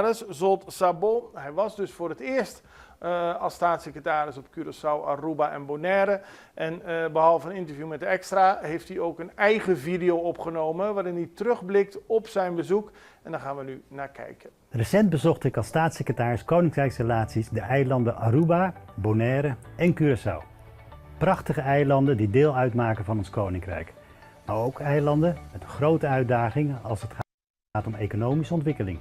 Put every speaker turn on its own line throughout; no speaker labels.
Zsolt Szabó, hij was dus voor het eerst als staatssecretaris op Curaçao, Aruba en Bonaire. En behalve een interview met de Extra heeft hij ook een eigen video opgenomen waarin hij terugblikt op zijn bezoek. En daar gaan we nu naar kijken.
Recent bezocht ik als staatssecretaris Koninkrijksrelaties de eilanden Aruba, Bonaire en Curaçao. Prachtige eilanden die deel uitmaken van ons koninkrijk. Maar ook eilanden met een grote uitdaging als het gaat om economische ontwikkeling.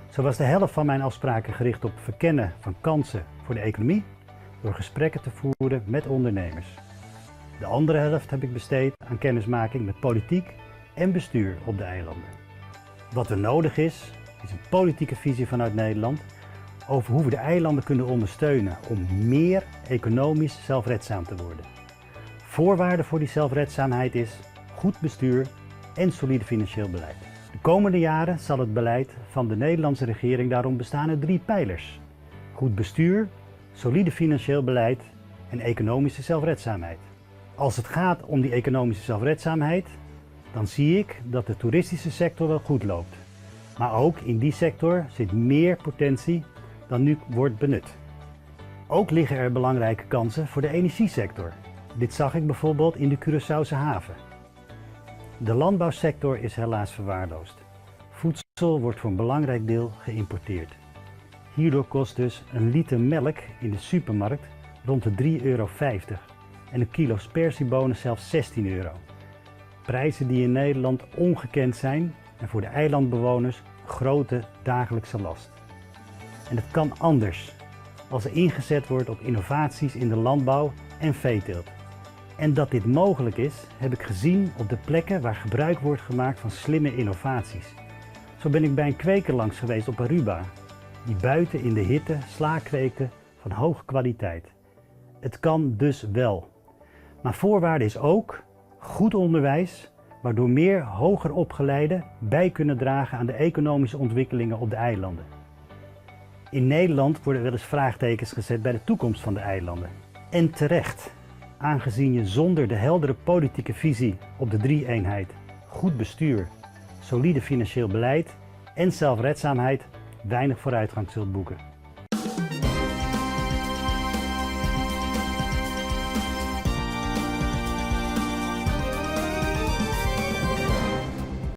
Zo was de helft van mijn afspraken gericht op verkennen van kansen voor de economie door gesprekken te voeren met ondernemers. De andere helft heb ik besteed aan kennismaking met politiek en bestuur op de eilanden. Wat er nodig is een politieke visie vanuit Nederland over hoe we de eilanden kunnen ondersteunen om meer economisch zelfredzaam te worden. Voorwaarde voor die zelfredzaamheid is goed bestuur en solide financieel beleid. De komende jaren zal het beleid van de Nederlandse regering daarom bestaan uit 3 pijlers. Goed bestuur, solide financieel beleid en economische zelfredzaamheid. Als het gaat om die economische zelfredzaamheid, dan zie ik dat de toeristische sector wel goed loopt. Maar ook in die sector zit meer potentie dan nu wordt benut. Ook liggen er belangrijke kansen voor de energiesector. Dit zag ik bijvoorbeeld in de Curaçaose haven. De landbouwsector is helaas verwaarloosd. Voedsel wordt voor een belangrijk deel geïmporteerd. Hierdoor kost dus een liter melk in de supermarkt rond de €3,50 en een kilo sperziebonen zelfs €16. Prijzen die in Nederland ongekend zijn en voor de eilandbewoners een grote dagelijkse last. En het kan anders als er ingezet wordt op innovaties in de landbouw en veeteelt. En dat dit mogelijk is, heb ik gezien op de plekken waar gebruik wordt gemaakt van slimme innovaties. Zo ben ik bij een kweker langs geweest op Aruba, die buiten in de hitte sla kweekte van hoge kwaliteit. Het kan dus wel. Maar voorwaarde is ook goed onderwijs, waardoor meer hoger opgeleiden bij kunnen dragen aan de economische ontwikkelingen op de eilanden. In Nederland worden wel eens vraagtekens gezet bij de toekomst van de eilanden. En terecht, aangezien je zonder de heldere politieke visie op de 3-eenheid, goed bestuur, solide financieel beleid en zelfredzaamheid weinig vooruitgang zult boeken.